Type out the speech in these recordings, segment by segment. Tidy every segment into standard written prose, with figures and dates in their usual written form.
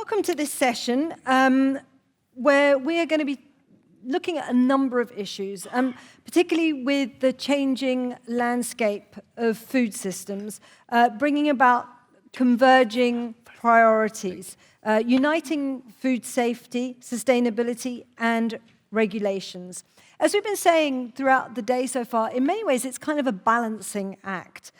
Welcome to this session where we are going to be looking at a number of issues, particularly with the changing landscape of food systems, bringing about converging priorities, uniting food safety, sustainability, and regulations. As we've been saying throughout the day so far, in many ways it's kind of a balancing act.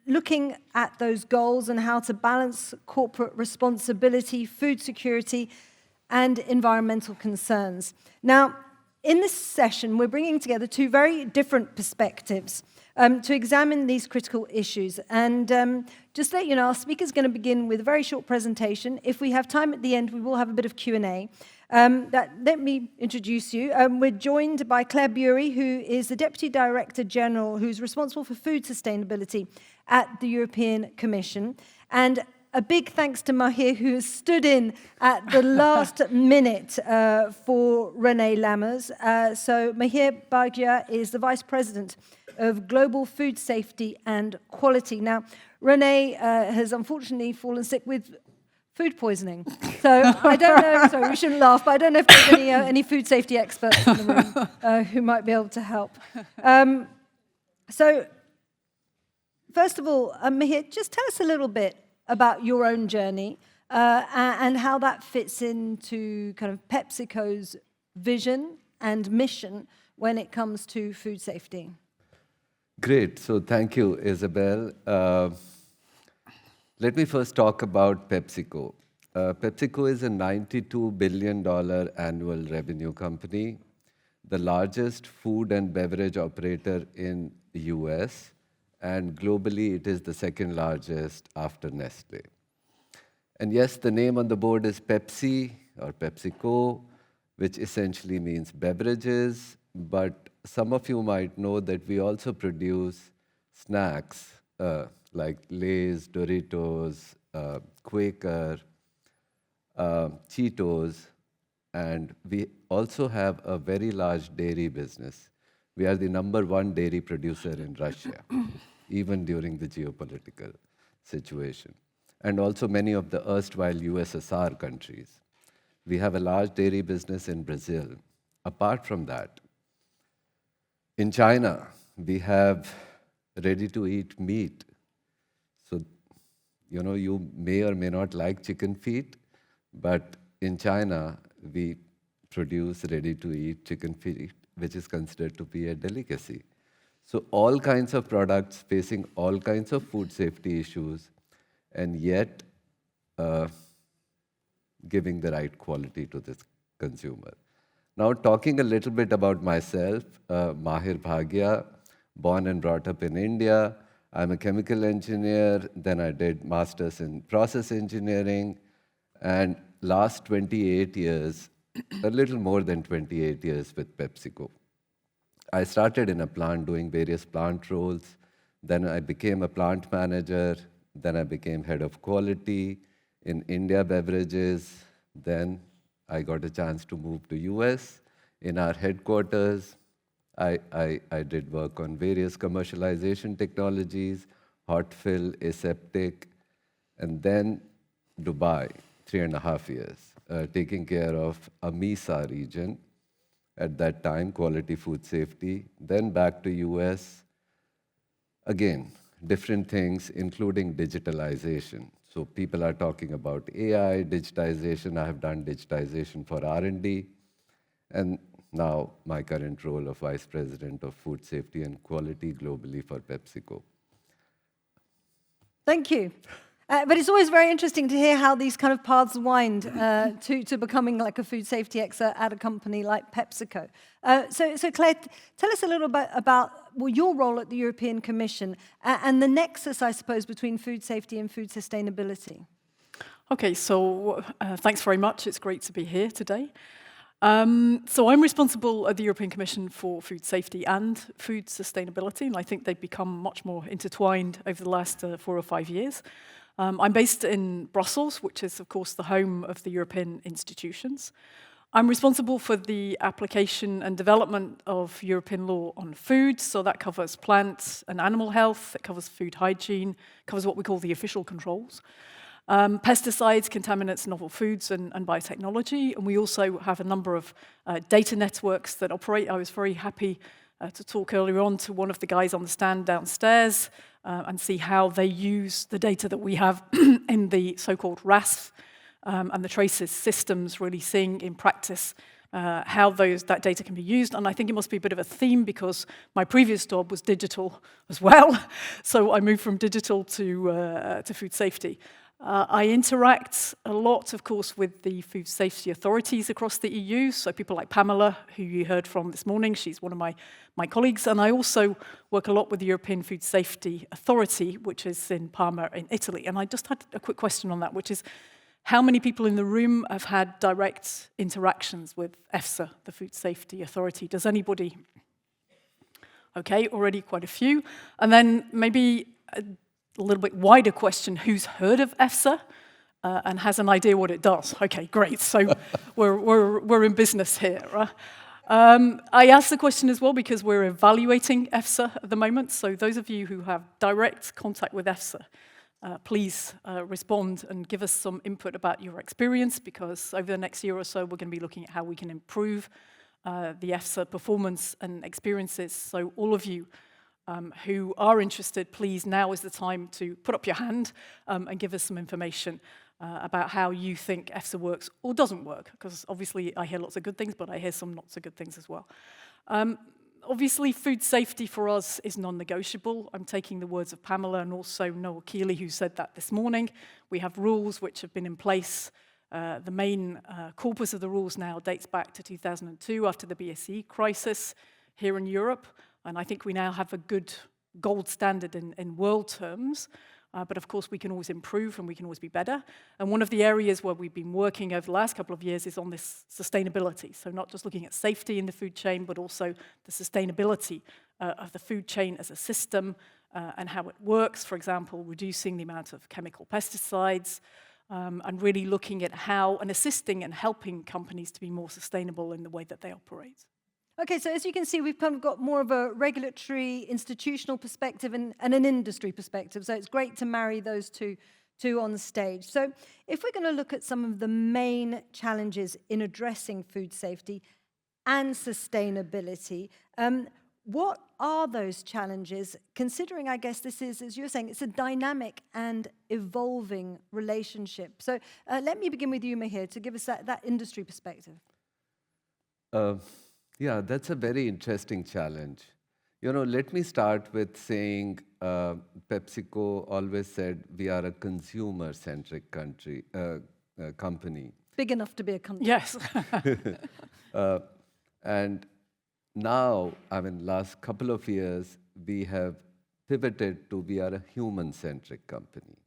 Looking at those goals and how to balance corporate responsibility, food security, and environmental concerns. Now, in this session, we're bringing together two very different perspectives to examine these critical issues. And just to let you know, our speaker's going to begin with a very short presentation. If we have time at the end, we will have a bit of Q&A. Let me introduce you. We're joined by Claire Bury, who is the Deputy Director General, who's responsible for food sustainability at the European Commission. And a big thanks to Mahir, who has stood in at the last minute for Renee Lammers. So Mahir Bhagia is the Vice President of Global Food Safety and Quality. Now, Renee has unfortunately fallen sick with food poisoning. So I don't know, sorry, we shouldn't laugh, but I don't know if there's any food safety experts in the room who might be able to help. So first of all, Mahir, just tell us a little bit about your own journey and how that fits into kind of PepsiCo's vision and mission when it comes to food safety. Great. So thank you, Isabel. Let me first talk about PepsiCo. PepsiCo is a $92 billion annual revenue company, the largest food and beverage operator in the US, and globally it is the second largest after Nestle. And yes, the name on the board is Pepsi or PepsiCo, which essentially means beverages, but some of you might know that we also produce snacks like Lay's, Doritos, Quaker, Cheetos, and we also have a very large dairy business. We are the #1 dairy producer in Russia, even during the geopolitical situation, and also many of the erstwhile USSR countries. We have a large dairy business in Brazil. Apart from that, in China, we have ready-to-eat meat. So, you may or may not like chicken feet, but in China, we produce ready-to-eat chicken feet, which is considered to be a delicacy. So all kinds of products facing all kinds of food safety issues, and yet giving the right quality to the consumer. Now, talking a little bit about myself, Mahir Bhagia, born and brought up in India. I'm a chemical engineer, then I did masters in process engineering, and last 28 years, a little more than 28 years with PepsiCo. I started in a plant doing various plant roles, then I became a plant manager, then I became head of quality in India beverages, then I got a chance to move to US. In our headquarters, I did work on various commercialization technologies, hot fill, aseptic, and then Dubai, 3.5 years, taking care of AMESA region, at that time, quality food safety, then back to US. Again, different things, including digitalization. So people are talking about AI, digitization. I have done digitization for R&D. And now my current role of Vice President of Food Safety and Quality globally for PepsiCo. Thank you. But it's always very interesting to hear how these kind of paths wind to becoming like a food safety expert at a company like PepsiCo. So Claire, tell us a little bit about your role at the European Commission and the nexus, I suppose, between food safety and food sustainability. Okay, so thanks very much. It's great to be here today. So I'm responsible at the European Commission for food safety and food sustainability, and I think they've become much more intertwined over the last 4 or 5 years. I'm based in Brussels, which is, of course, the home of the European institutions. I'm responsible for the application and development of European law on food, so that covers plant and animal health, it covers food hygiene, covers what we call the official controls. Pesticides, contaminants, novel foods, and biotechnology. And we also have a number of data networks that operate. I was very happy to talk earlier on to one of the guys on the stand downstairs and see how they use the data that we have in the so-called RAS and the traces systems, really seeing in practice how that data can be used. And I think it must be a bit of a theme because my previous job was digital as well. So I moved from digital to food safety. I interact a lot, of course, with the food safety authorities across the EU, so people like Pamela, who you heard from this morning, she's one of my colleagues, and I also work a lot with the European Food Safety Authority, which is in Parma in Italy. And I just had a quick question on that, which is, how many people in the room have had direct interactions with EFSA, the Food Safety Authority? Does anybody? Okay, already quite a few. And then maybe a little bit wider question, who's heard of EFSA and has an idea what it does? Okay, great, so we're in business here, right? I asked the question as well because we're evaluating EFSA at the moment, so those of you who have direct contact with EFSA, please respond and give us some input about your experience, because over the next year or so, we're going to be looking at how we can improve the EFSA performance and experiences. So all of you who are interested, please, now is the time to put up your hand and give us some information about how you think EFSA works or doesn't work, because obviously I hear lots of good things, but I hear some not so good things as well. Obviously, food safety for us is non-negotiable. I'm taking the words of Pamela and also Noel Keeley, who said that this morning. We have rules which have been in place. The main corpus of the rules now dates back to 2002 after the BSE crisis here in Europe. And I think we now have a good gold standard in world terms. But of course, we can always improve and we can always be better. And one of the areas where we've been working over the last couple of years is on this sustainability. So not just looking at safety in the food chain, but also the sustainability of the food chain as a system and how it works. For example, reducing the amount of chemical pesticides and really looking at how and assisting and helping companies to be more sustainable in the way that they operate. Okay, so as you can see, we've kind of got more of a regulatory, institutional perspective and an industry perspective. So it's great to marry those two on the stage. So if we're going to look at some of the main challenges in addressing food safety and sustainability, what are those challenges, considering, I guess, this is, as you're saying, it's a dynamic and evolving relationship. So let me begin with you, Mahir, to give us that industry perspective. Yeah, that's a very interesting challenge. You know, let me start with saying PepsiCo always said we are a consumer-centric company. Big enough to be a country. Yes. And now, I mean, last couple of years, we have pivoted to we are a human-centric company.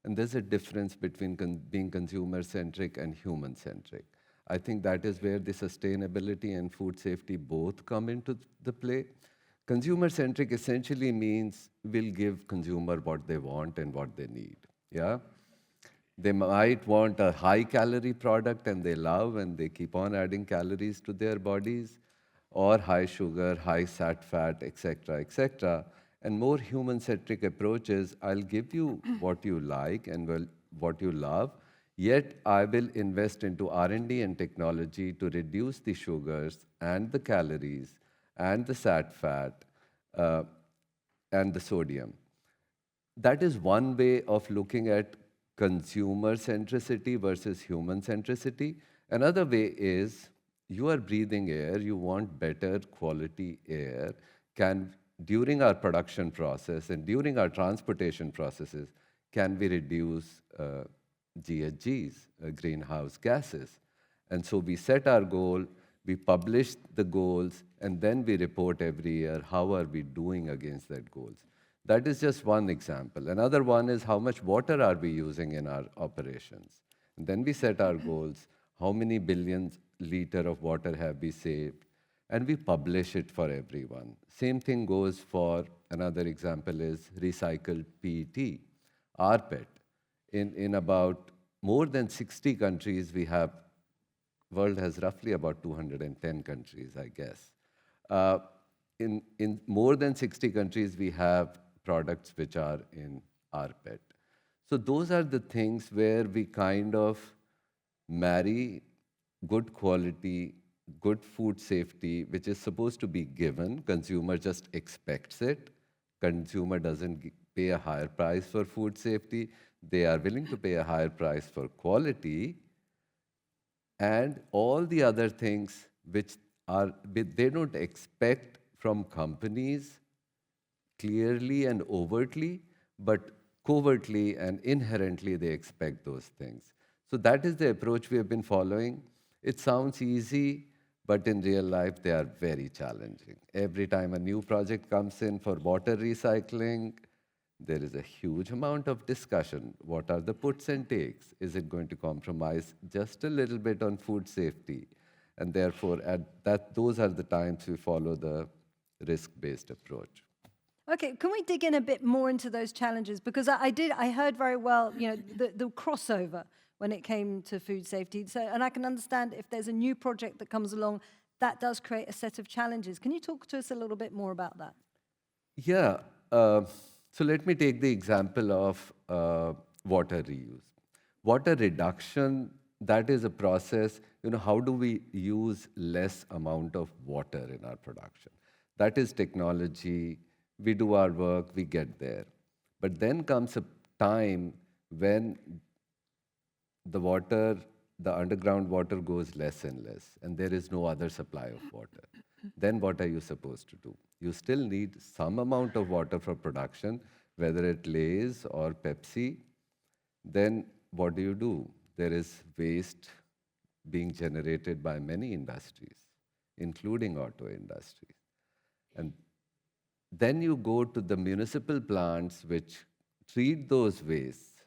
And there's a difference between being consumer-centric and human-centric. I think that is where the sustainability and food safety both come into the play. Consumer-centric essentially means we'll give consumer what they want and what they need, yeah? They might want a high-calorie product and they love and they keep on adding calories to their bodies, or high sugar, high fat, etc. And more human-centric approaches, I'll give you what you like and what you love, yet I will invest into R&D and technology to reduce the sugars and the calories and the fat and the sodium. That is one way of looking at consumer centricity versus human centricity. Another way is you are breathing air, you want better quality air. During our production process and during our transportation processes, can we reduce GHGs, greenhouse gases? And so we set our goal, we publish the goals, and then we report every year how are we doing against that goals. That is just one example. Another one is how much water are we using in our operations. And then we set our goals, how many billions liters of water have we saved, and we publish it for everyone. Same thing goes for, another example is recycled PET, rPET. In about more than 60 countries, world has roughly about 210 countries, I guess. In more than 60 countries, we have products which are in rPET. So those are the things where we kind of marry good quality, good food safety, which is supposed to be given. Consumer just expects it. Consumer doesn't pay a higher price for food safety. They are willing to pay a higher price for quality, and all the other things which they don't expect from companies clearly and overtly, but covertly and inherently they expect those things. So that is the approach we have been following. It sounds easy, but in real life they are very challenging. Every time a new project comes in for water recycling, there is a huge amount of discussion. What are the puts and takes? Is it going to compromise just a little bit on food safety? And therefore, those are the times we follow the risk-based approach. Okay, can we dig in a bit more into those challenges? Because I heard very well, the crossover when it came to food safety. So, and I can understand if there's a new project that comes along, that does create a set of challenges. Can you talk to us a little bit more about that? Yeah. So let me take the example of water reuse. Water reduction, that is a process, how do we use less amount of water in our production? That is technology. We do our work, we get there. But then comes a time when the underground water goes less and less, and there is no other supply of water. Then what are you supposed to do? You still need some amount of water for production, whether it Lay's or Pepsi. Then what do? There is waste being generated by many industries, including auto industries. And then you go to the municipal plants which treat those wastes,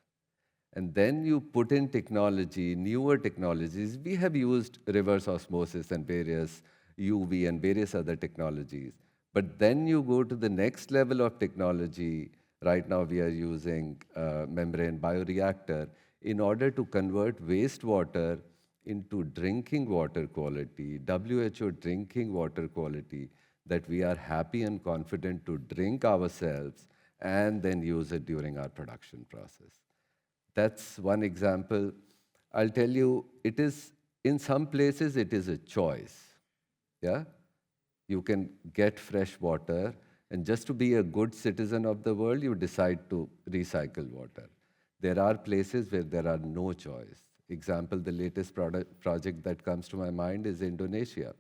and then you put in technology, newer technologies. We have used reverse osmosis and various UV and various other technologies. But then you go to the next level of technology. Right now we are using membrane bioreactor in order to convert wastewater into drinking water quality, WHO drinking water quality, that we are happy and confident to drink ourselves and then use it during our production process. That's one example. I'll tell you, in some places it is a choice. Yeah? You can get fresh water, and just to be a good citizen of the world, you decide to recycle water. There are places where there are no choice. Example, the latest project that comes to my mind is Indonesia.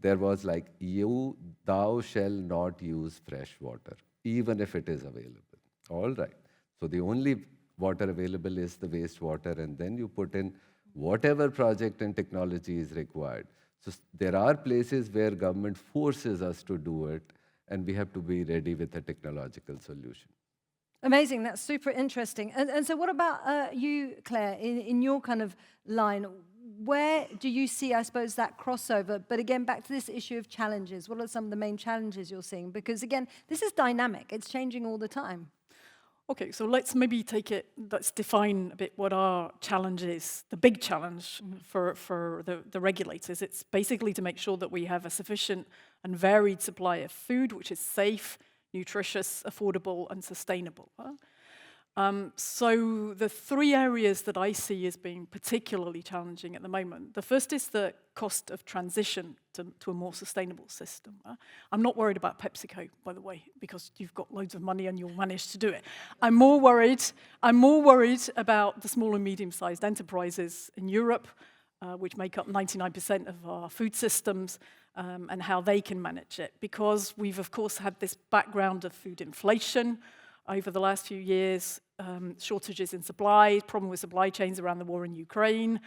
There was like, thou shall not use fresh water, even if it is available. All right. So the only water available is the wastewater, and then you put in whatever project and technology is required. So there are places where government forces us to do it, and we have to be ready with a technological solution. Amazing, that's super interesting. And so what about you, Claire, in your kind of line? Where do you see, I suppose, that crossover? But again, back to this issue of challenges. What are some of the main challenges you're seeing? Because again, this is dynamic. It's changing all the time. Okay, so let's maybe let's define a bit what our challenge is, the big challenge for the regulators. It's basically to make sure that we have a sufficient and varied supply of food, which is safe, nutritious, affordable, and sustainable. So the three areas that I see as being particularly challenging at the moment, the first is the cost of transition to a more sustainable system. I'm not worried about PepsiCo, by the way, because you've got loads of money and you'll manage to do it. I'm more worried about the small and medium-sized enterprises in Europe, which make up 99% of our food systems, and how they can manage it. Because we've, of course, had this background of food inflation over the last few years, shortages in supply, problem with supply chains around the war in Ukraine,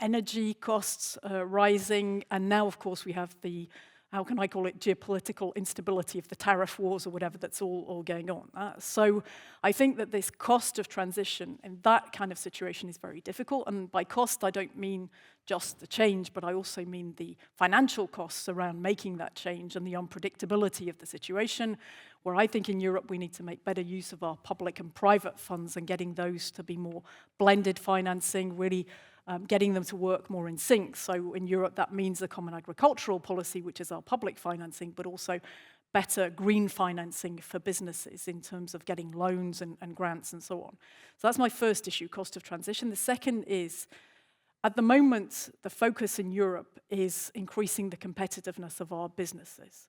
energy costs rising, and now, of course, we have the, how can I call it, geopolitical instability of the tariff wars or whatever that's all going on. So I think that this cost of transition in that kind of situation is very difficult, and by cost, I don't mean just the change, but I also mean the financial costs around making that change and the unpredictability of the situation, where I think in Europe we need to make better use of our public and private funds and getting those to be more blended financing, really getting them to work more in sync. So in Europe, that means the common agricultural policy, which is our public financing, but also better green financing for businesses in terms of getting loans and grants and so on. So that's my first issue, cost of transition. The second is, at the moment, the focus in Europe is increasing the competitiveness of our businesses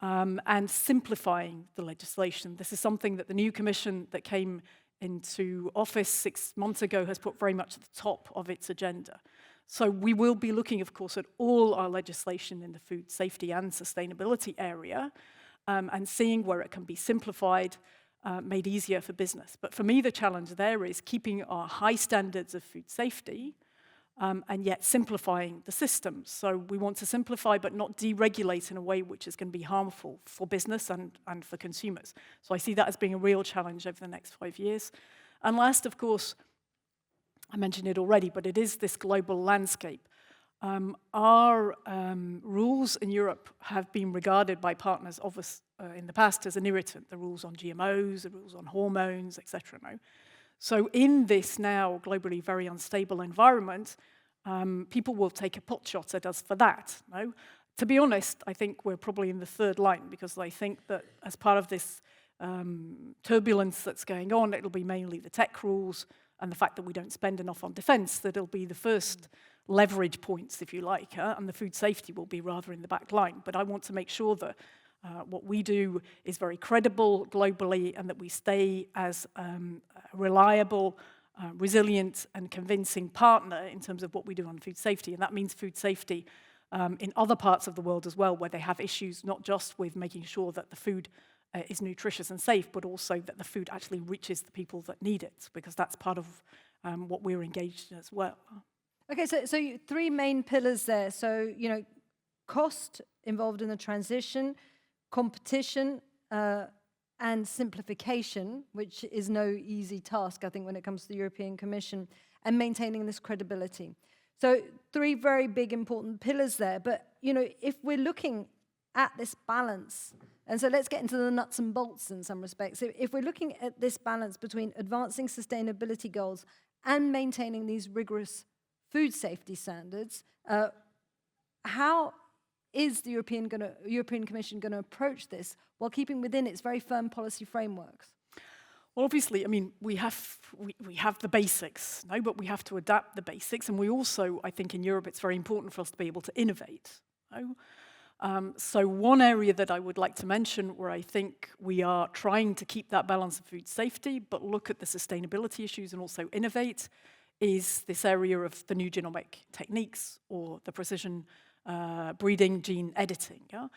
and simplifying the legislation. This is something that the new Commission that came into office 6 months ago has put very much at the top of its agenda. So we will be looking, of course, at all our legislation in the food safety and sustainability area and seeing where it can be simplified, made easier for business. But for me, the challenge there is keeping our high standards of food safety and yet simplifying the systems. So we want to simplify but not deregulate in a way which is going to be harmful for business and for consumers. So I see that as being a real challenge over the next 5 years. And last, of course, I mentioned it already, but it is this global landscape. Our rules in Europe have been regarded by partners of us in the past as an irritant, the rules on GMOs, the rules on hormones, etc. No? So in this now globally very unstable environment, people will take a pot shot at us for that. No? To be honest, I think we're probably in the third line because I think that as part of this turbulence that's going on, it'll be mainly the tech rules and the fact that we don't spend enough on defense that'll be the first leverage points, if you like, and the food safety will be rather in the back line. But I want to make sure that what we do is very credible globally and that we stay as a reliable, resilient and convincing partner in terms of what we do on food safety. And that means food safety in other parts of the world as well, where they have issues not just with making sure that the food is nutritious and safe, but also that the food actually reaches the people that need it, because that's part of what we're engaged in as well. Okay, so three main pillars there. So, cost involved in the transition, competition, and simplification, which is no easy task, I think, when it comes to the European Commission, and maintaining this credibility. So three very big, important pillars there. But, if we're looking at this balance, and so let's get into the nuts and bolts in some respects. If we're looking at this balance between advancing sustainability goals and maintaining these rigorous food safety standards, how is the European Commission going to approach this while keeping within its very firm policy frameworks? Well, obviously, I mean, we have the basics, no, but we have to adapt the basics, and we also, I think, in Europe, it's very important for us to be able to innovate. No? So one area that I would like to mention where I think we are trying to keep that balance of food safety, but look at the sustainability issues and also innovate, is this area of the new genomic techniques or the precision breeding gene editing, yeah?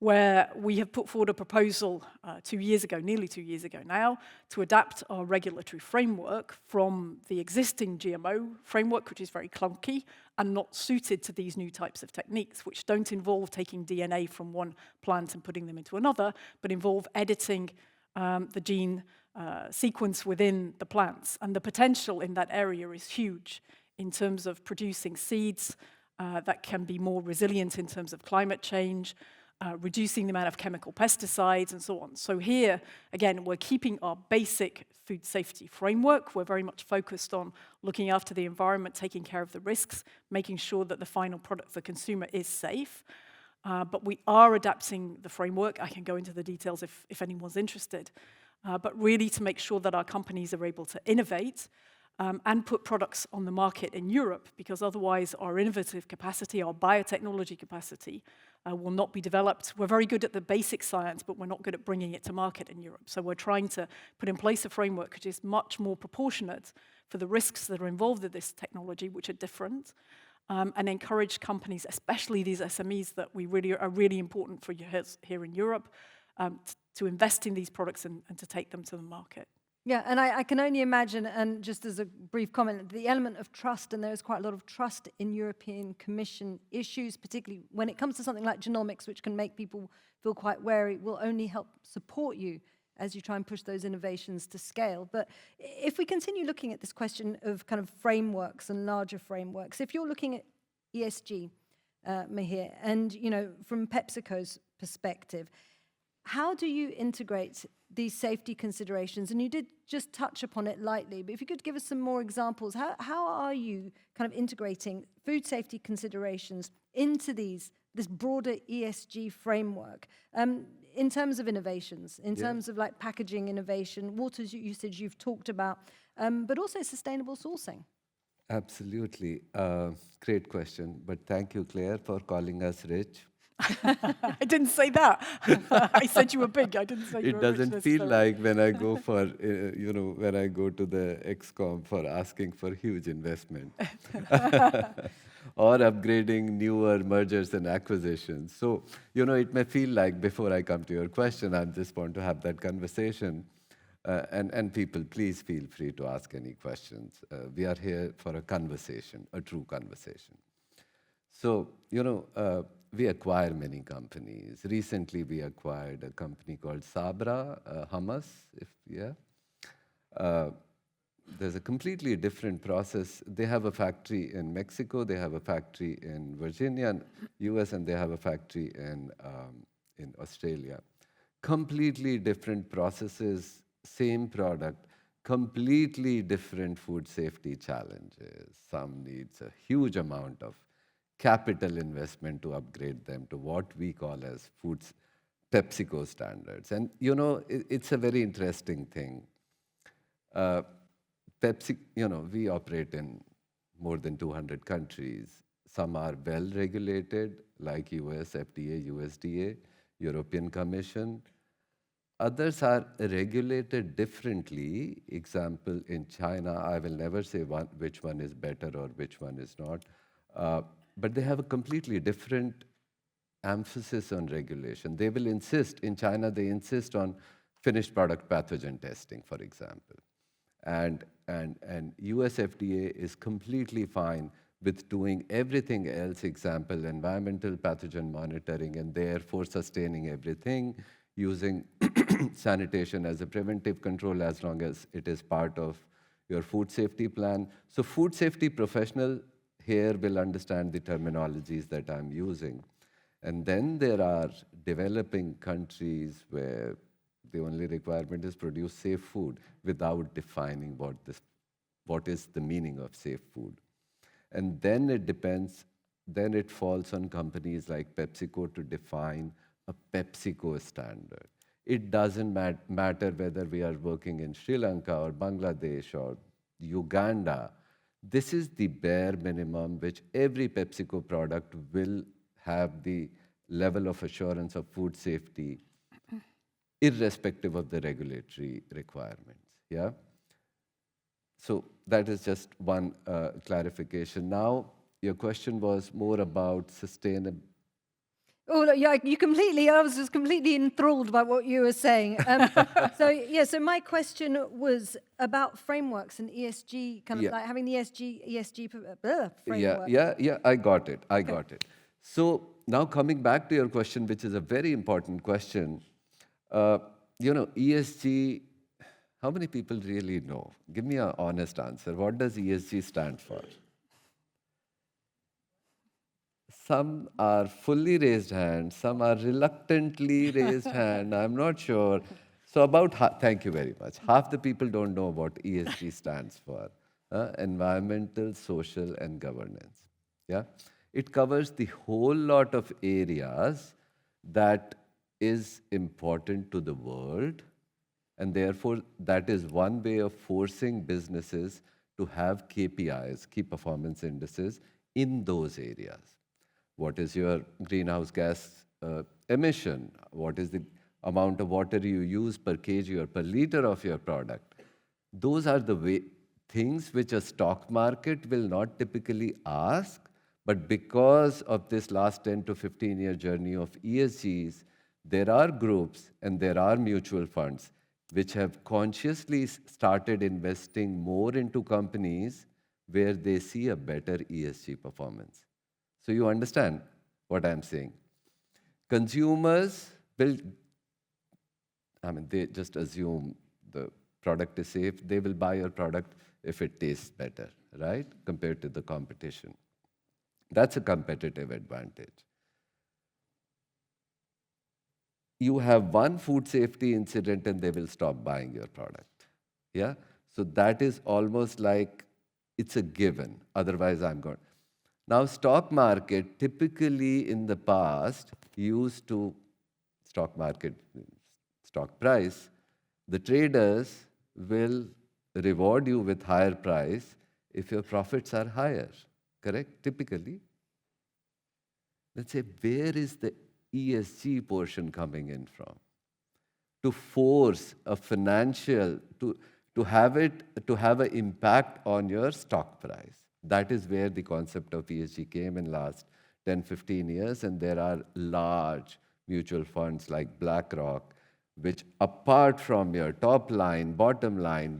Where we have put forward a proposal 2 years ago, nearly 2 years ago now, to adapt our regulatory framework from the existing GMO framework, which is very clunky and not suited to these new types of techniques, which don't involve taking DNA from one plant and putting them into another, but involve editing the gene sequence within the plants. And the potential in that area is huge in terms of producing seeds that can be more resilient in terms of climate change, reducing the amount of chemical pesticides and so on. So here, again, we're keeping our basic food safety framework. We're very much focused on looking after the environment, taking care of the risks, making sure that the final product for the consumer is safe. But we are adapting the framework. I can go into the details if anyone's interested. But really to make sure that our companies are able to innovate and put products on the market in Europe, because otherwise our innovative capacity, our biotechnology capacity, will not be developed. We're very good at the basic science, but we're not good at bringing it to market in Europe. So we're trying to put in place a framework which is much more proportionate for the risks that are involved with this technology, which are different, and encourage companies, especially these SMEs that are really important for here in Europe, to invest in these products and to take them to the market. Yeah, and I can only imagine, and just as a brief comment, the element of trust, and there is quite a lot of trust in European Commission issues, particularly when it comes to something like genomics, which can make people feel quite wary, will only help support you as you try and push those innovations to scale. But if we continue looking at this question of kind of frameworks and larger frameworks, if you're looking at ESG, Mahir, and from PepsiCo's perspective, how do you integrate these safety considerations? And you did just touch upon it lightly, but if you could give us some more examples, how are you kind of integrating food safety considerations into these this broader ESG framework in terms of innovations, in terms of like packaging innovation, water usage you've talked about, but also sustainable sourcing? Absolutely. Great question. But thank you, Claire, for calling us rich. I didn't say that. I said you were big. I didn't say you It were doesn't rich feel necessarily. like when I go for, when I go to the XCOM for asking for huge investment or upgrading newer mergers and acquisitions. So, it may feel like before I come to your question, I just want to have that conversation. And people, please feel free to ask any questions. We are here for a conversation, a true conversation. So, we acquire many companies. Recently, we acquired a company called Sabra, hummus, there's a completely different process. They have a factory in Mexico, they have a factory in Virginia, US, and they have a factory in Australia. Completely different processes, same product, completely different food safety challenges. Some needs a huge amount of capital investment to upgrade them to what we call as PepsiCo standards. And it's a very interesting thing. Pepsi, we operate in more than 200 countries. Some are well regulated, like US FDA, USDA, European Commission. Others are regulated differently. Example, in China, I will never say which one is better or which one is not. But they have a completely different emphasis on regulation. They will insist, in China, they insist on finished product pathogen testing, for example. And US FDA is completely fine with doing everything else, example, environmental pathogen monitoring, and therefore sustaining everything, using sanitation as a preventive control as long as it is part of your food safety plan. So food safety professional here will understand the terminologies that I'm using. And then there are developing countries where the only requirement is produce safe food without defining what is the meaning of safe food. And then it falls on companies like PepsiCo to define a PepsiCo standard. It doesn't matter whether we are working in Sri Lanka or Bangladesh or Uganda. This is the bare minimum which every PepsiCo product will have the level of assurance of food safety, irrespective of the regulatory requirements. Yeah. So that is just one clarification. Now, your question was more about sustainable. Oh, yeah, I was just completely enthralled by what you were saying. So my question was about frameworks and ESG, kind of like having the ESG framework. Yeah, I got it. So now coming back to your question, which is a very important question, ESG, how many people really know? Give me an honest answer. What does ESG stand for? Some are fully raised hands, some are reluctantly raised hand, I'm not sure. So thank you very much. Half the people don't know what ESG stands for. Environmental, social, and governance. Yeah? It covers the whole lot of areas that is important to the world, and therefore that is one way of forcing businesses to have KPIs, key performance indices, in those areas. What is your greenhouse gas emission? What is the amount of water you use per kg or per liter of your product? Those are the things which a stock market will not typically ask, but because of this last 10 to 15-year journey of ESGs, there are groups and there are mutual funds which have consciously started investing more into companies where they see a better ESG performance. So you understand what I'm saying? Consumers they just assume the product is safe. They will buy your product if it tastes better, right? Compared to the competition. That's a competitive advantage. You have one food safety incident and they will stop buying your product. Yeah? So that is almost like it's a given. Otherwise, I'm going. Now, stock market typically in the past used to, stock market, stock price, the traders will reward you with higher price if your profits are higher, correct? Typically. Let's say, where is the ESG portion coming in from? To force a financial, to have an impact on your stock price. That is where the concept of ESG came in last 10, 15 years, and there are large mutual funds like BlackRock, which apart from your top line, bottom line,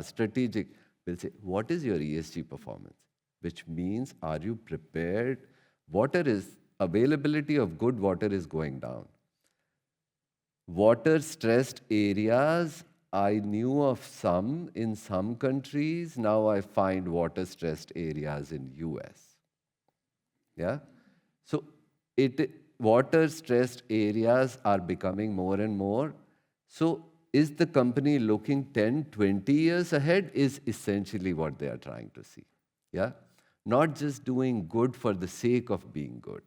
strategic, will say, what is your ESG performance? Which means, are you prepared? Availability of good water is going down. Water-stressed areas, I knew of some in some countries. Now I find water-stressed areas in US. Yeah? So water-stressed areas are becoming more and more. So is the company looking 10, 20 years ahead is essentially what they are trying to see. Yeah? Not just doing good for the sake of being good.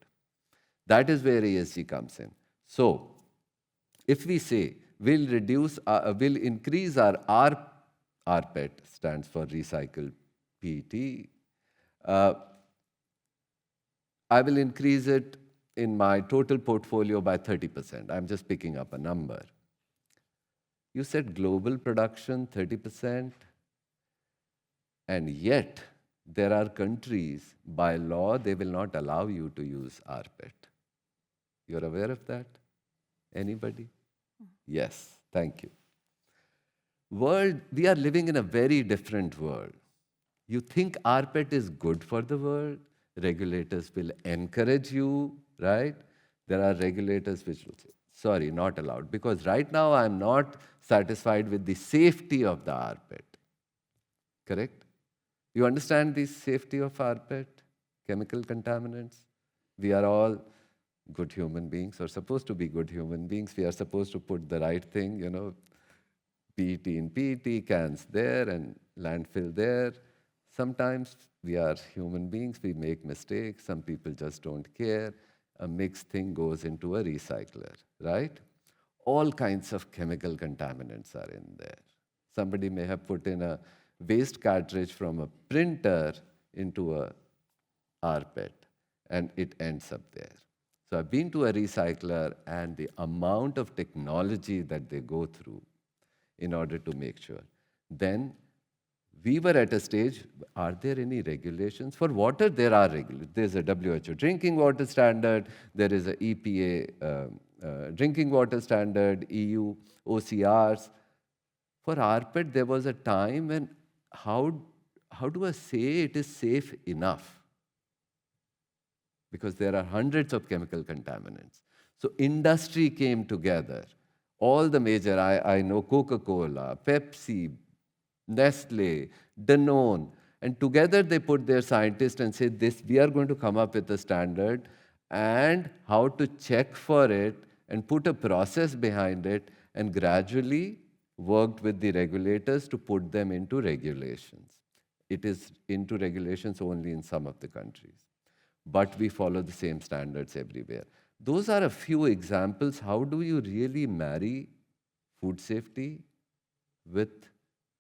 That is where ESG comes in. So, if we say we'll increase our RPET, stands for recycled PET, I will increase it in my total portfolio by 30%. I'm just picking up a number. You said global production 30%, and yet there are countries, by law, they will not allow you to use RPET. You're aware of that? Anybody? Yes, thank you. We are living in a very different world. You think RPET is good for the world, regulators will encourage you, right? There are regulators which will say, sorry, not allowed, because right now I'm not satisfied with the safety of the RPET. Correct? You understand the safety of RPET, chemical contaminants? We are all good human beings, or supposed to be good human beings. We are supposed to put the right thing, PET in PET, cans there and landfill there. Sometimes we are human beings, we make mistakes. Some people just don't care. A mixed thing goes into a recycler, right? All kinds of chemical contaminants are in there. Somebody may have put in a waste cartridge from a printer into a RPET, and it ends up there. So I've been to a recycler, and the amount of technology that they go through in order to make sure. Then we were at a stage, are there any regulations? For water, there are regulations. There's a WHO drinking water standard, there is a EPA drinking water standard, EU OCRs. For RPET, there was a time when, how do I say it is safe enough? Because there are hundreds of chemical contaminants. So industry came together. All the major, I know Coca-Cola, Pepsi, Nestle, Danone, and together they put their scientists and said, we are going to come up with a standard and how to check for it and put a process behind it, and gradually worked with the regulators to put them into regulations. It is into regulations only in some of the countries, but we follow the same standards everywhere. Those are a few examples. How do you really marry food safety with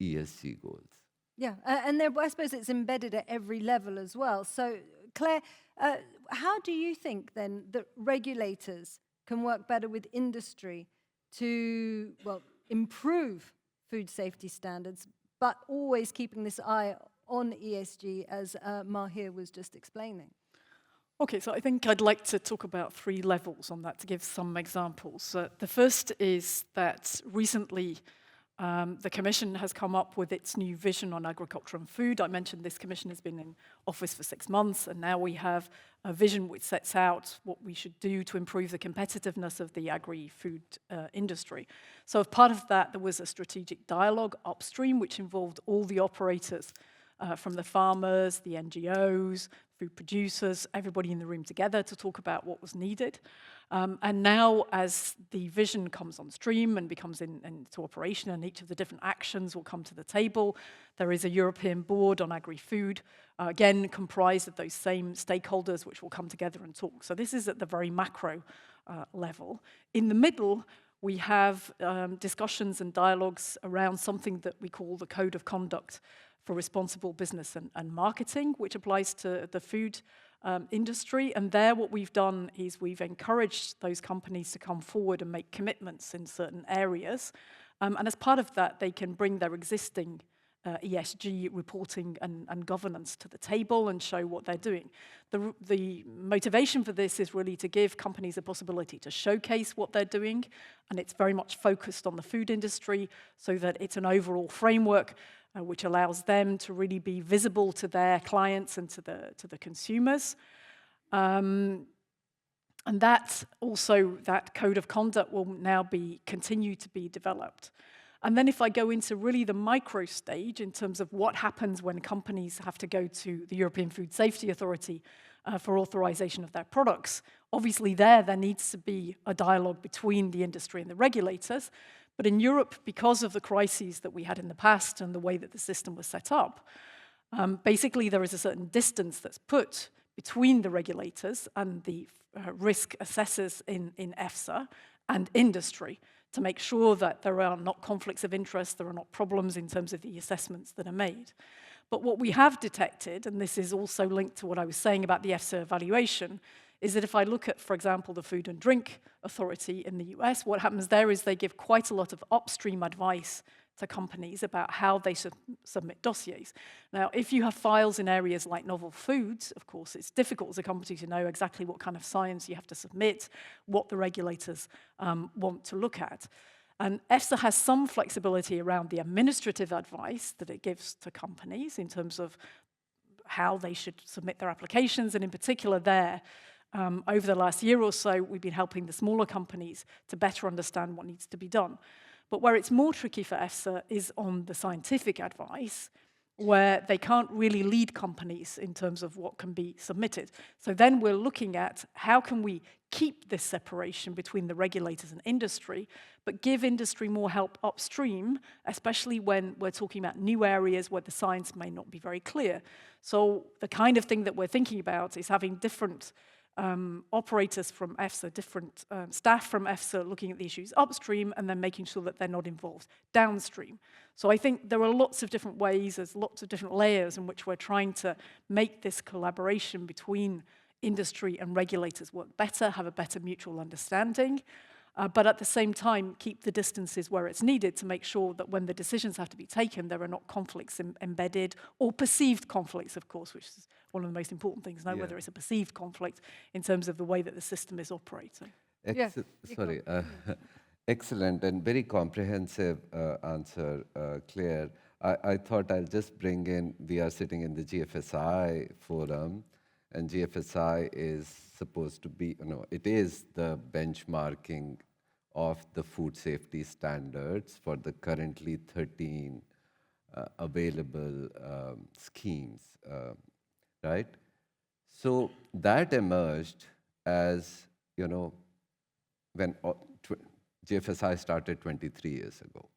ESG goals? Yeah, and I suppose it's embedded at every level as well. So, Claire, how do you think then that regulators can work better with industry to, improve food safety standards, but always keeping this eye on ESG, as Mahir was just explaining? Okay, so I think I'd like to talk about 3 levels on that to give some examples. The first is that recently the Commission has come up with its new vision on agriculture and food. I mentioned this Commission has been in office for 6 months, and now we have a vision which sets out what we should do to improve the competitiveness of the agri-food industry. So as part of that, there was a strategic dialogue upstream, which involved all the operators, from the farmers, the NGOs, food producers, everybody in the room together to talk about what was needed. And now, as the vision comes on stream and becomes into operation, and each of the different actions will come to the table, there is a European board on agri-food, again, comprised of those same stakeholders, which will come together and talk. So this is at the very macro level. In the middle, we have discussions and dialogues around something that we call the Code of Conduct for Responsible Business and Marketing, which applies to the food industry. And there what we've done is we've encouraged those companies to come forward and make commitments in certain areas. And as part of that, they can bring their existing ESG reporting and governance to the table and show what they're doing. The motivation for this is really to give companies a possibility to showcase what they're doing, and it's very much focused on the food industry so that it's an overall framework which allows them to really be visible to their clients and to the consumers. And that code of conduct will now continue to be developed. And then if I go into really the micro stage in terms of what happens when companies have to go to the European Food Safety Authority for authorization of their products, obviously there needs to be a dialogue between the industry and the regulators. But in Europe, because of the crises that we had in the past and the way that the system was set up, basically there is a certain distance that's put between the regulators and the risk assessors in EFSA and industry to make sure that there are not conflicts of interest, there are not problems in terms of the assessments that are made. But what we have detected, and this is also linked to what I was saying about the EFSA evaluation, is that if I look at, for example, the Food and Drink Authority in the US, what happens there is they give quite a lot of upstream advice to companies about how they submit dossiers. Now, if you have files in areas like novel foods, of course, it's difficult as a company to know exactly what kind of science you have to submit, what the regulators want to look at. And EFSA has some flexibility around the administrative advice that it gives to companies in terms of how they should submit their applications, and in particular there, over the last year or so, we've been helping the smaller companies to better understand what needs to be done. But where it's more tricky for EFSA is on the scientific advice, where they can't really lead companies in terms of what can be submitted. So then we're looking at how can we keep this separation between the regulators and industry, but give industry more help upstream, especially when we're talking about new areas where the science may not be very clear. So the kind of thing that we're thinking about is having different operators from EFSA, different staff from EFSA looking at the issues upstream and then making sure that they're not involved downstream. So I think there are lots of different ways, there's lots of different layers in which we're trying to make this collaboration between industry and regulators work better, have a better mutual understanding, but at the same time keep the distances where it's needed to make sure that when the decisions have to be taken, there are not conflicts embedded, or perceived conflicts, of course, which is one of the most important things, whether it's a perceived conflict in terms of the way that the system is operating. Sorry. Excellent and very comprehensive answer, Claire. I thought I'll just bring in, we are sitting in the GFSI forum, and GFSI is supposed to be, it is the benchmarking of the food safety standards for the currently 13 available schemes, right? So that emerged as, when GFSI started 23 years ago,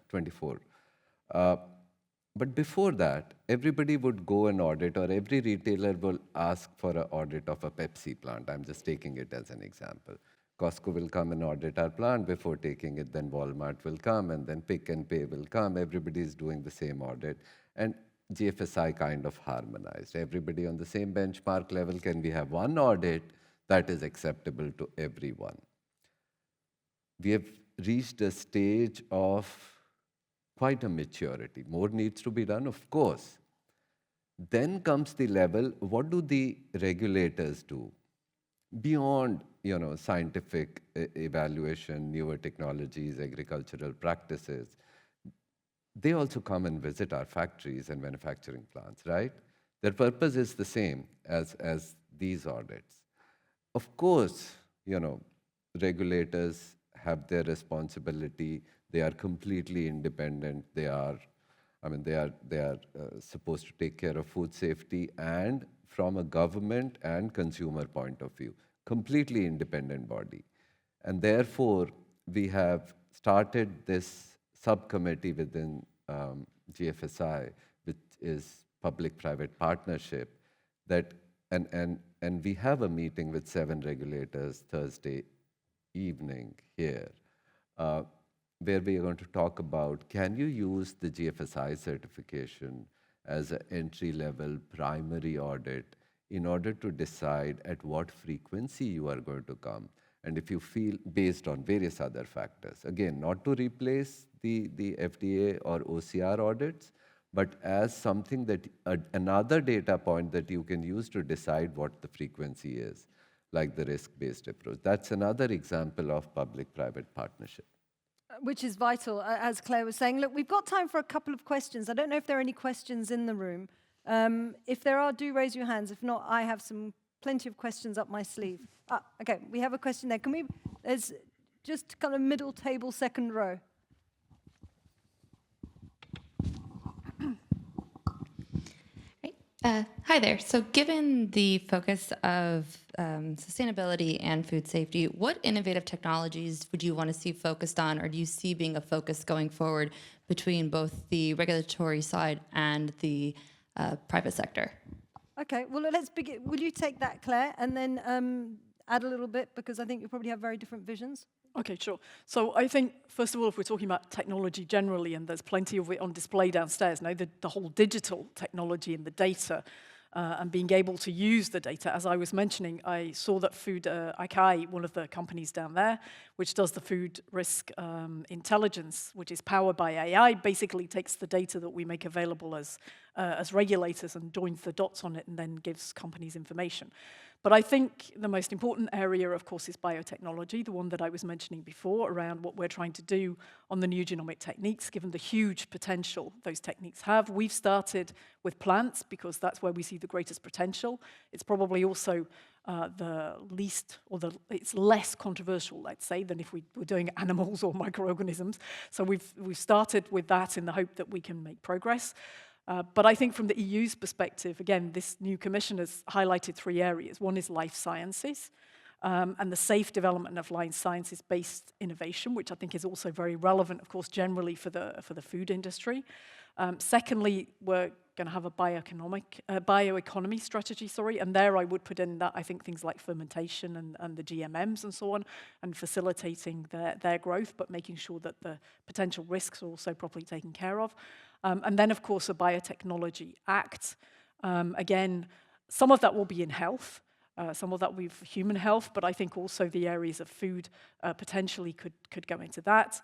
24. But before that, everybody would go and audit, or every retailer will ask for an audit of a Pepsi plant. I'm just taking it as an example. Costco will come and audit our plant before taking it, then Walmart will come, and then Pick and Pay will come. Everybody is doing the same audit. And GFSI kind of harmonized. Everybody on the same benchmark level. Can we have one audit that is acceptable to everyone? We have reached a stage of quite a maturity. More needs to be done, of course. Then comes the level, what do the regulators do? Beyond, scientific evaluation, newer technologies, agricultural practices, they also come and visit our factories and manufacturing plants, right? Their purpose is the same as these audits. Of course, regulators have their responsibility. They are completely independent. They are supposed to take care of food safety, and from a government and consumer point of view. completely independent body. And therefore, we have started this subcommittee within GFSI, which is public-private partnership, that and we have a meeting with 7 regulators Thursday evening here, uh, where we are going to talk about, can you use the GFSI certification as an entry-level primary audit in order to decide at what frequency you are going to come, and if you feel, based on various other factors. Again, not to replace the FDA or OCR audits, but as something that, another data point that you can use to decide what the frequency is, like the risk-based approach. That's another example of public-private partnership. Which is vital, as Claire was saying. Look, we've got time for a couple of questions. I don't know if there are any questions in the room. If there are, do raise your hands. If not, I have plenty of questions up my sleeve. Okay, we have a question there. There's just kind of middle table, second row. Hi there. So given the focus of sustainability and food safety, what innovative technologies would you want to see focused on, or do you see being a focus going forward between both the regulatory side and the private sector? Okay, well, let's begin. Will you take that, Claire, and then add a little bit, because I think you probably have very different visions. Okay, sure. So I think, first of all, if we're talking about technology generally, and there's plenty of it on display downstairs, now the whole digital technology and the data, and being able to use the data. As I was mentioning, I saw that Food Akai, one of the companies down there, which does the food risk intelligence, which is powered by AI, basically takes the data that we make available as regulators and joins the dots on it and then gives companies information. But I think the most important area, of course, is biotechnology, the one that I was mentioning before, around what we're trying to do on the new genomic techniques, given the huge potential those techniques have. We've started with plants because that's where we see the greatest potential. It's probably also the least, or it's less controversial, let's say, than if we were doing animals or microorganisms. So we've started with that in the hope that we can make progress. But I think from the EU's perspective, again, this new commission has highlighted 3 areas. One is life sciences, and the safe development of life sciences-based innovation, which I think is also very relevant, of course, generally for the food industry. Secondly, we're going to have a bioeconomy strategy, and there I would put in that, I think, things like fermentation and the GMMs and so on, and facilitating their growth, but making sure that the potential risks are also properly taken care of. And then, of course, a Biotechnology Act. Again, some of that will be in health, some of that will be for human health, but I think also the areas of food potentially could go into that.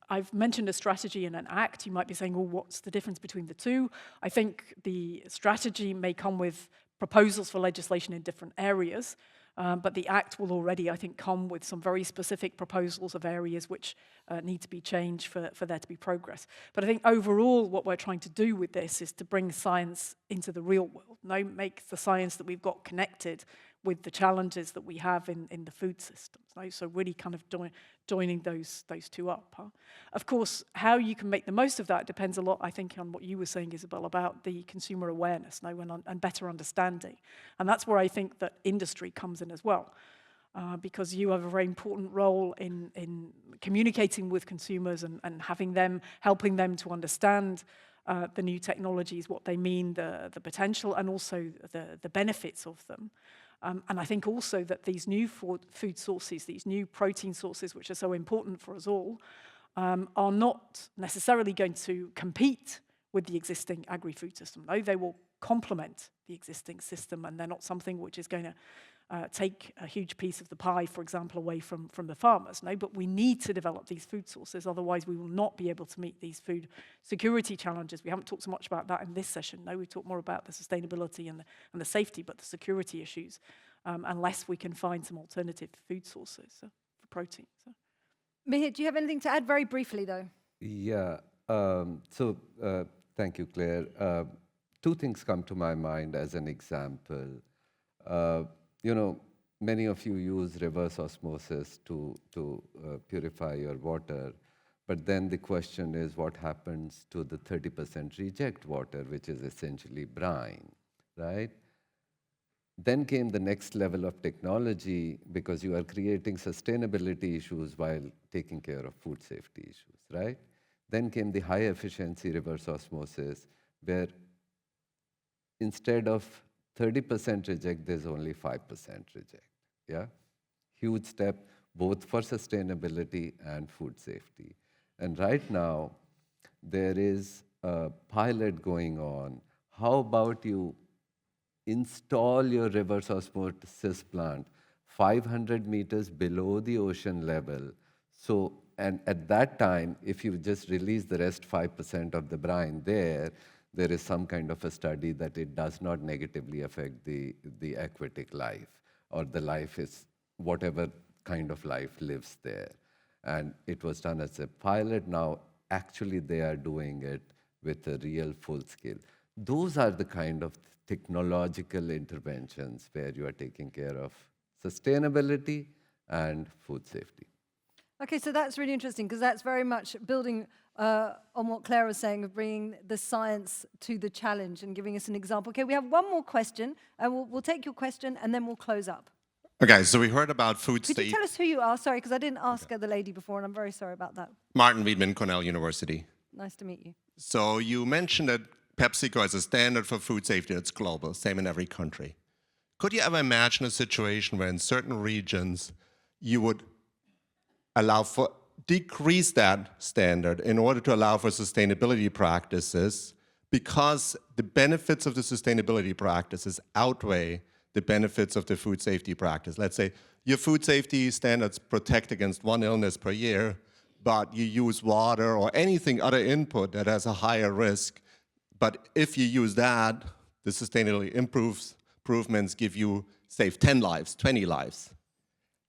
I've mentioned a strategy and an act. You might be saying, well, what's the difference between the two? I think the strategy may come with proposals for legislation in different areas, but the act will already, I think, come with some very specific proposals of areas which need to be changed for there to be progress. But I think overall what we're trying to do with this is to bring science into the real world, make the science that we've got connected with the challenges that we have in the food systems. So really kind of joining those two up. Of course, how you can make the most of that depends a lot, I think, on what you were saying, Isabel, about the consumer awareness and better understanding. And that's where I think that industry comes in as well, because you have a very important role in communicating with consumers and helping them to understand the new technologies, what they mean, the potential, and also the benefits of them. And I think also that these new food sources, these new protein sources, which are so important for us all, are not necessarily going to compete with the existing agri-food system. No, they will complement the existing system, and they're not something which is going to take a huge piece of the pie, for example, away from the farmers. No, but we need to develop these food sources, otherwise we will not be able to meet these food security challenges. We haven't talked so much about that in this session. No, we talked more about the sustainability and the safety, but the security issues, unless we can find some alternative food sources for protein. So. Mihir, do you have anything to add very briefly, though? Yeah, thank you, Claire. 2 things come to my mind as an example. Many of you use reverse osmosis to purify your water, but then the question is, what happens to the 30% reject water, which is essentially brine, right? Then came the next level of technology because you are creating sustainability issues while taking care of food safety issues, right? Then came the high efficiency reverse osmosis, where instead of 30% reject, there's only 5% reject. Yeah? Huge step both for sustainability and food safety. And right now, there is a pilot going on. How about you install your reverse osmosis plant 500 meters below the ocean level? So, and at that time, if you just release the rest 5% of the brine there is some kind of a study that it does not negatively affect the aquatic life, or the life is whatever kind of life lives there. And it was done as a pilot. Now, actually, they are doing it with a real full scale. Those are the kind of technological interventions where you are taking care of sustainability and food safety. Okay, so that's really interesting because that's very much building on what Claire was saying of bringing the science to the challenge and giving us an example. Okay, we have one more question, and we'll take your question and then we'll close up. Okay, so we heard about food Could you safety. tell us who you are? Sorry, because I didn't ask the lady before, and I'm very sorry about that. Martin Wiedmann, Cornell University. Nice to meet you. So you mentioned that PepsiCo has a standard for food safety that's global, same in every country. Could you ever imagine a situation where in certain regions you would allow for decrease that standard in order to allow for sustainability practices, because the benefits of the sustainability practices outweigh the benefits of the food safety practice? Let's say your food safety standards protect against one illness per year, but you use water or anything other input that has a higher risk. But if you use that, the sustainability improvements give you, save 10 lives, 20 lives.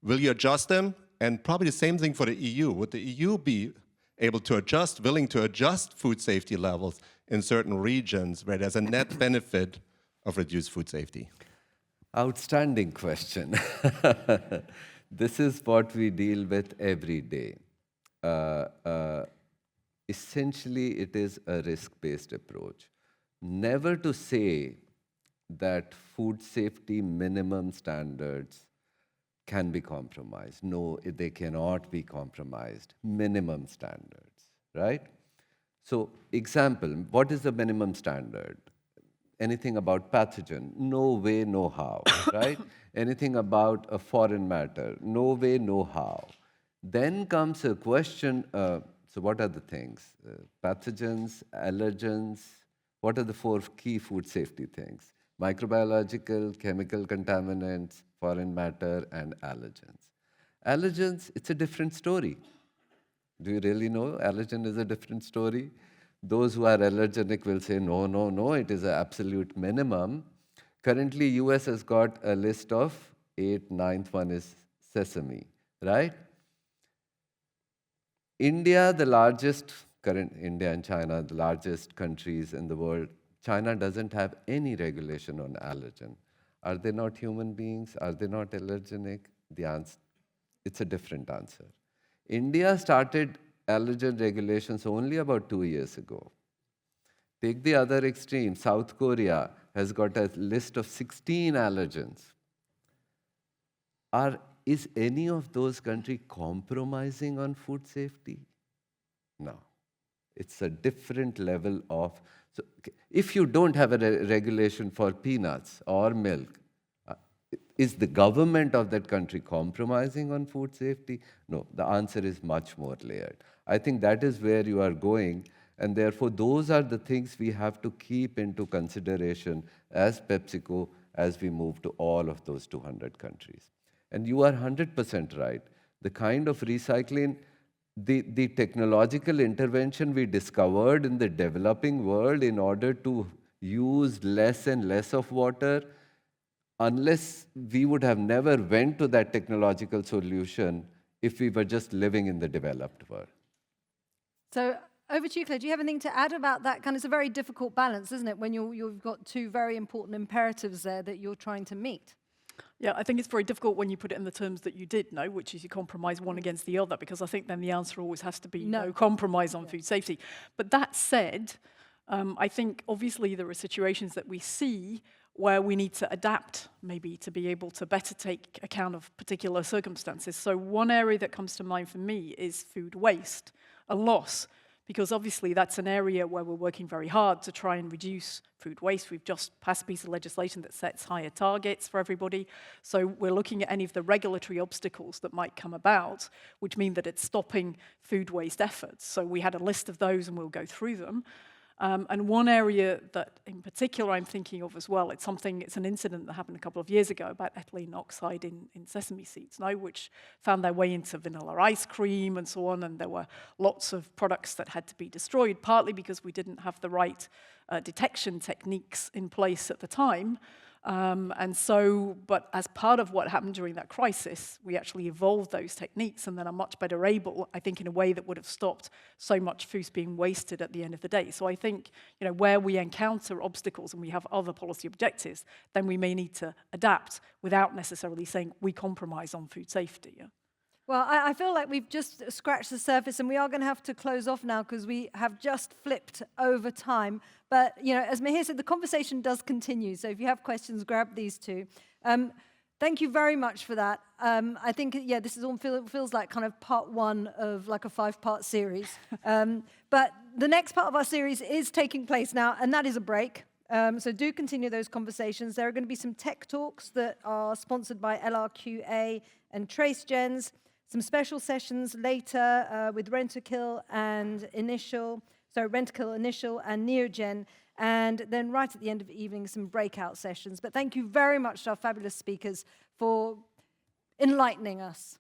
Will you adjust them? And probably the same thing for the EU. Would the EU be able to adjust, willing to adjust food safety levels in certain regions where there's a net benefit of reduced food safety? Outstanding question. This is what we deal with every day. Essentially, it is a risk-based approach. Never to say that food safety minimum standards can be compromised. No, they cannot be compromised. Minimum standards, right? So, example, what is the minimum standard? Anything about pathogen? No way, no how, right? Anything about a foreign matter? No way, no how. Then comes a question, so what are the things? Pathogens, allergens, what are the 4 key food safety things? Microbiological, chemical contaminants, foreign matter, and allergens. Allergens, it's a different story. Do you really know allergen is a different story? Those who are allergenic will say, no, no, no, it is an absolute minimum. Currently, US has got a list of 8, 9th one is sesame, right? India, the largest, India and China, the largest countries in the world, China doesn't have any regulation on allergen. Are they not human beings? Are they not allergenic? The answer, it's a different answer. India started allergen regulations only about 2 years ago. Take the other extreme. South Korea has got a list of 16 allergens. Is any of those countries compromising on food safety? No. It's a different level of... So if you don't have a regulation for peanuts or milk, is the government of that country compromising on food safety? No, the answer is much more layered. I think that is where you are going, and therefore those are the things we have to keep into consideration as PepsiCo as we move to all of those 200 countries. And you are 100% right. The kind of recycling, the technological intervention we discovered in the developing world in order to use less and less of water, unless we would have never went to that technological solution if we were just living in the developed world. So over to you, Claire. Do you have anything to add about that? It's a very difficult balance, isn't it, when you've got 2 very important imperatives there that you're trying to meet? Yeah, I think it's very difficult when you put it in the terms that you did know, which is you compromise one against the other, because I think then the answer always has to be no compromise on food safety. But that said, I think obviously there are situations that we see where we need to adapt, maybe, to be able to better take account of particular circumstances. So one area that comes to mind for me is food waste, a loss, because obviously that's an area where we're working very hard to try and reduce food waste. We've just passed a piece of legislation that sets higher targets for everybody. So we're looking at any of the regulatory obstacles that might come about, which mean that it's stopping food waste efforts. So we had a list of those, and we'll go through them. And one area that in particular I'm thinking of as well, it's an incident that happened a couple of years ago about ethylene oxide in sesame seeds, which found their way into vanilla ice cream and so on, and there were lots of products that had to be destroyed, partly because we didn't have the right detection techniques in place at the time. But as part of what happened during that crisis, we actually evolved those techniques and then are much better able, I think, in a way that would have stopped so much food being wasted at the end of the day. So I think, where we encounter obstacles and we have other policy objectives, then we may need to adapt without necessarily saying we compromise on food safety. Yeah? Well, I feel like we've just scratched the surface, and we are going to have to close off now because we have just flipped over time. But, as Mahir said, the conversation does continue. So if you have questions, grab these two. Thank you very much for that. I think, this is all feels like kind of part one of like a 5-part series. But the next part of our series is taking place now, and that is a break. So do continue those conversations. There are going to be some tech talks that are sponsored by LRQA and TraceGens. Some special sessions later with Rentokil Initial and Neogen, and then right at the end of the evening, some breakout sessions. But thank you very much to our fabulous speakers for enlightening us.